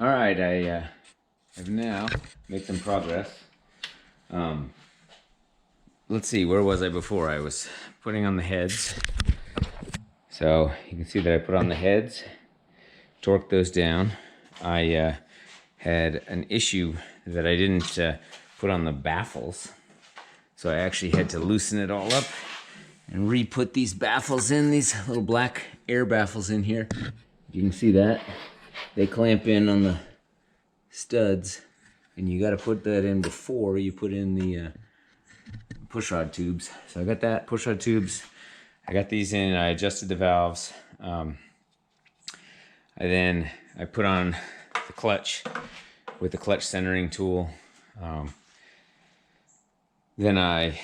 All right, I have now made some progress. Let's see, where was I before? I was putting on the heads. So you can see that I put on the heads, torqued those down. I had an issue that I didn't put on the baffles. So I actually had to loosen it all up and re-put these baffles in, these little black air baffles in here. You can see that. They clamp in on the studs, and you got to put that in before you put in the pushrod tubes. So I got that, pushrod tubes. I got these in, I adjusted the valves. I put on the clutch with the clutch centering tool. Then I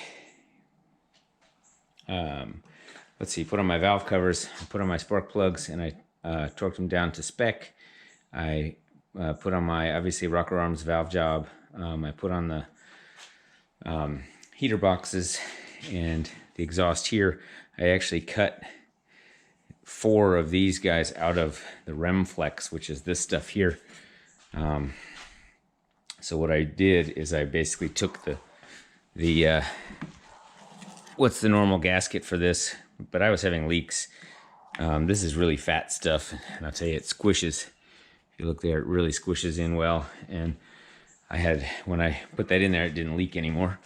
put on my valve covers, I put on my spark plugs, and I torqued them down to spec. I put on my, obviously, rocker arms valve job. I put on the heater boxes and the exhaust here. I actually cut 4 of these guys out of the REM flex, which is this stuff here. So what I did is I basically took the what's the normal gasket for this, but I was having leaks. This is really fat stuff, and I'll tell you, it squishes. If you look there, it really squishes in well. And when I put that in there, it didn't leak anymore.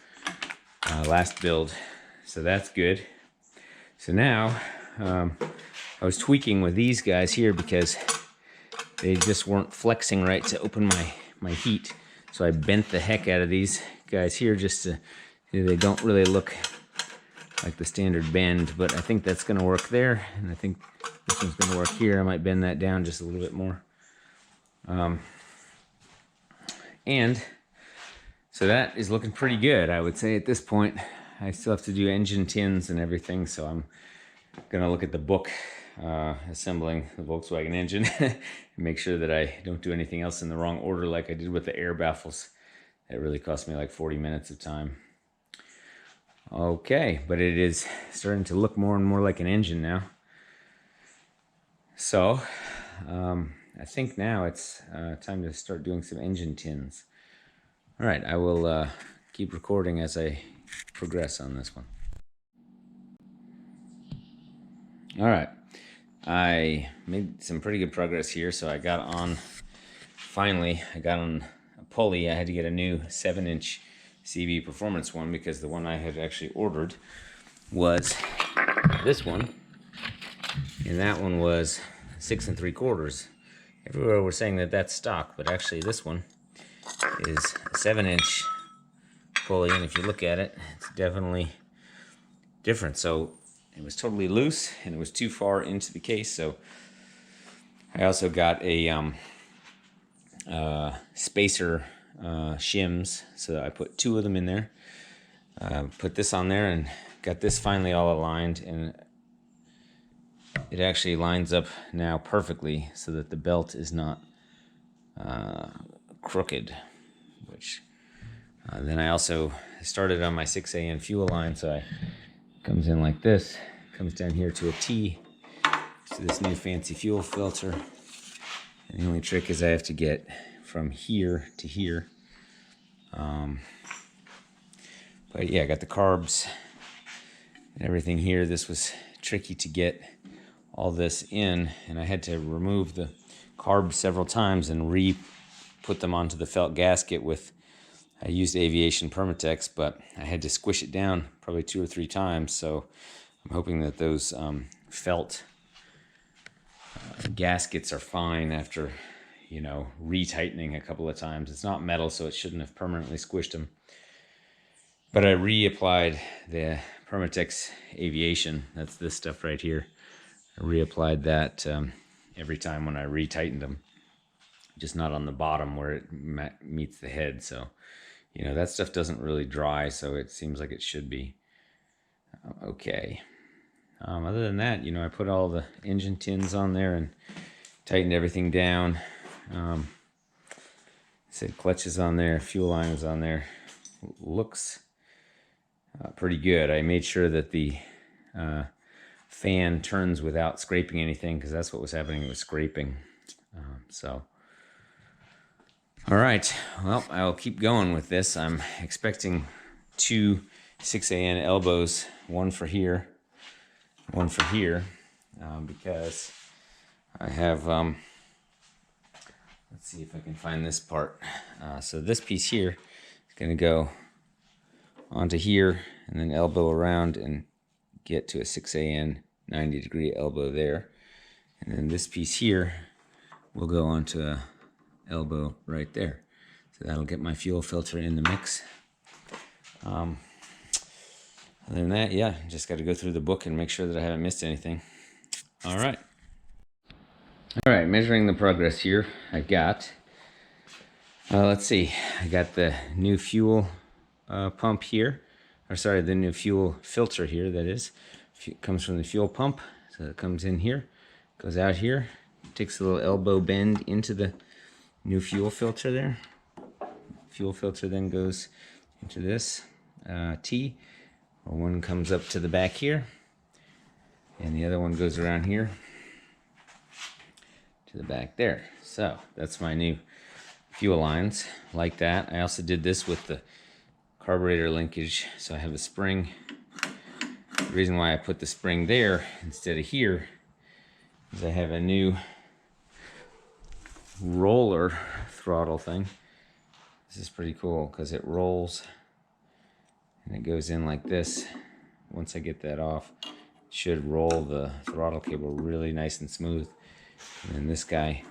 Last build, so that's good. So now I was tweaking with these guys here because they just weren't flexing right to open my heat. So I bent the heck out of these guys here just to, they don't really look like the standard bend, but I think that's gonna work there, and I think this one's gonna work here. I might bend that down just a little bit more. And so that is looking pretty good, I would say, at this point. I still have to do engine tins and everything, so I'm gonna look at the book assembling the Volkswagen engine and make sure that I don't do anything else in the wrong order like I did with the air baffles. That really cost me like 40 minutes of time. Okay, but it is starting to look more and more like an engine now. So I think now it's time to start doing some engine tins. All right, I will keep recording as I progress on this one. All right, I made some pretty good progress here. So finally I got on a pulley. I had to get a new 7-inch CB Performance one because the one I had actually ordered was this one, and that one was 6 3/4. Everywhere we're saying that that's stock, but actually this one is a 7-inch pulley, and if you look at it, it's definitely different. So it was totally loose and it was too far into the case. So I also got a spacer shims, so I put 2 of them in there. Put this on there and got this finally all aligned, and it actually lines up now perfectly so that the belt is not crooked. Which then I also started on my 6AN fuel line, so it comes in like this, comes down here to a T, to this new fancy fuel filter. And the only trick is I have to get from here to here. But yeah, I got the carbs and everything here. This was tricky to get all this in, and I had to remove the carbs several times and re-put them onto the felt gasket with, I used Aviation Permatex, but I had to squish it down probably 2 or 3 times. So I'm hoping that those felt gaskets are fine after, retightening a couple of times. It's not metal, so it shouldn't have permanently squished them. But I reapplied the Permatex Aviation. That's this stuff right here. I reapplied that every time when I retightened them, just not on the bottom where it meets the head. So, that stuff doesn't really dry, so it seems like it should be okay. Other than that, I put all the engine tins on there and tightened everything down. Said clutch is on there, fuel line is on there. Looks pretty good. I made sure that the fan turns without scraping anything, because that's what was happening. It was scraping. So All right, well, I'll keep going with this. I'm expecting 2 6AN elbows, one for here, because I have, let's see if I can find this part. So this piece here is going to go onto here and then elbow around and get to a 6AN 90-degree elbow there. And then this piece here will go onto a elbow right there. So that'll get my fuel filter in the mix. Other than that, yeah, just got to go through the book and make sure that I haven't missed anything. All right. All right, measuring the progress here. I got, let's see, I got the new fuel pump here. Or sorry, the new fuel filter here, that is. It comes from the fuel pump. So it comes in here, goes out here, takes a little elbow bend into the new fuel filter there. Fuel filter then goes into this T. One comes up to the back here, and the other one goes around here to the back there. So that's my new fuel lines, like that. I also did this with the carburetor linkage, so I have a spring. The reason why I put the spring there instead of here is I have a new roller throttle thing. This is pretty cool because it rolls and it goes in like this. Once I get that off, it should roll the throttle cable really nice and smooth. And then this guy,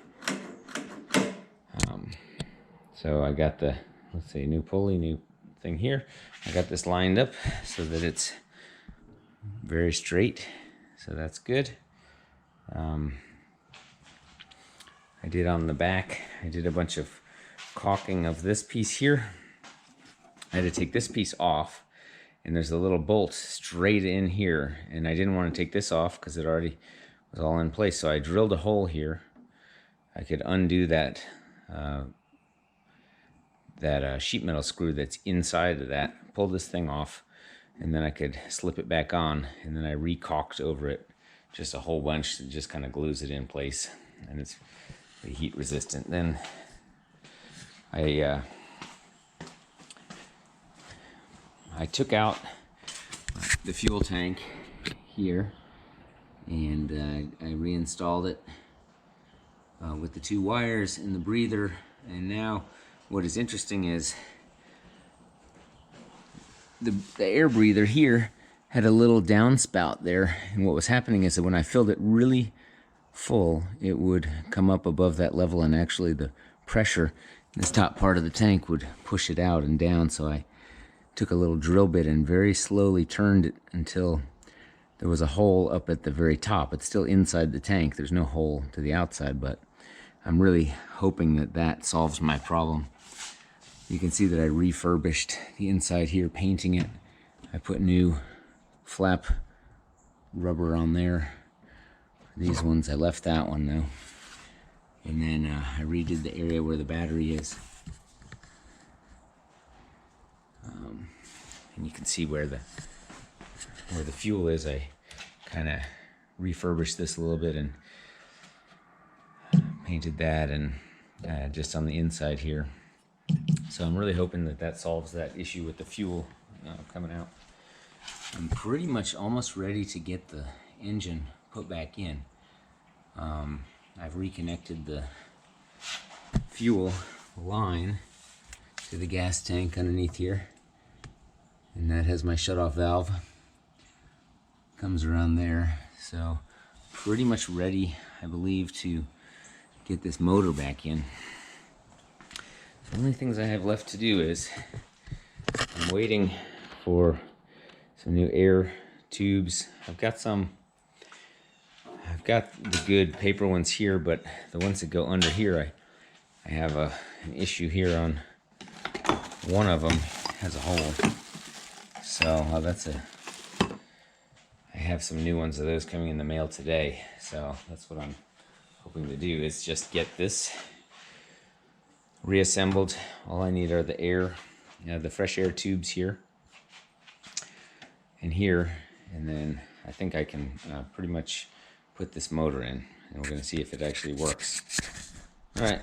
so I got the, let's see, new pulley, new thing here. I got this lined up so that it's very straight, so that's good. I did on the back, I did a bunch of caulking of this piece here. I had to take this piece off, and there's a little bolt straight in here, and I didn't want to take this off because it already was all in place, so I drilled a hole here. I could undo that sheet metal screw that's inside of that, pull this thing off, and then I could slip it back on, and then I re-caulked over it just a whole bunch that just kind of glues it in place, and it's heat resistant. Then I took out the fuel tank here, and I reinstalled it with the 2 wires and the breather. And now what is interesting is the air breather here had a little downspout there, and what was happening is that when I filled it really full, it would come up above that level, and actually the pressure in this top part of the tank would push it out and down. So I took a little drill bit and very slowly turned it until there was a hole up at the very top. It's still inside the tank, there's no hole to the outside, but I'm really hoping that that solves my problem. You can see that I refurbished the inside here, painting it. I put new flap rubber on there. These ones, I left that one though. And then I redid the area where the battery is. And you can see where the fuel is. I kind of refurbished this a little bit and painted that, and just on the inside here. So I'm really hoping that that solves that issue with the fuel coming out. I'm pretty much almost ready to get the engine put back in. I've reconnected the fuel line to the gas tank underneath here, and that has my shutoff valve. Comes around there, so pretty much ready, I believe, to get this motor back in. The only things I have left to do is I'm waiting for some new air tubes. I've got the good paper ones here, but the ones that go under here, I have an issue here on one of them, has a hole. So I have some new ones of those coming in the mail today. So that's what I'm hoping to do, is just get this reassembled. All I need are the fresh air tubes here and here, and then I think I can pretty much put this motor in, and we're going to see if it actually works. All right.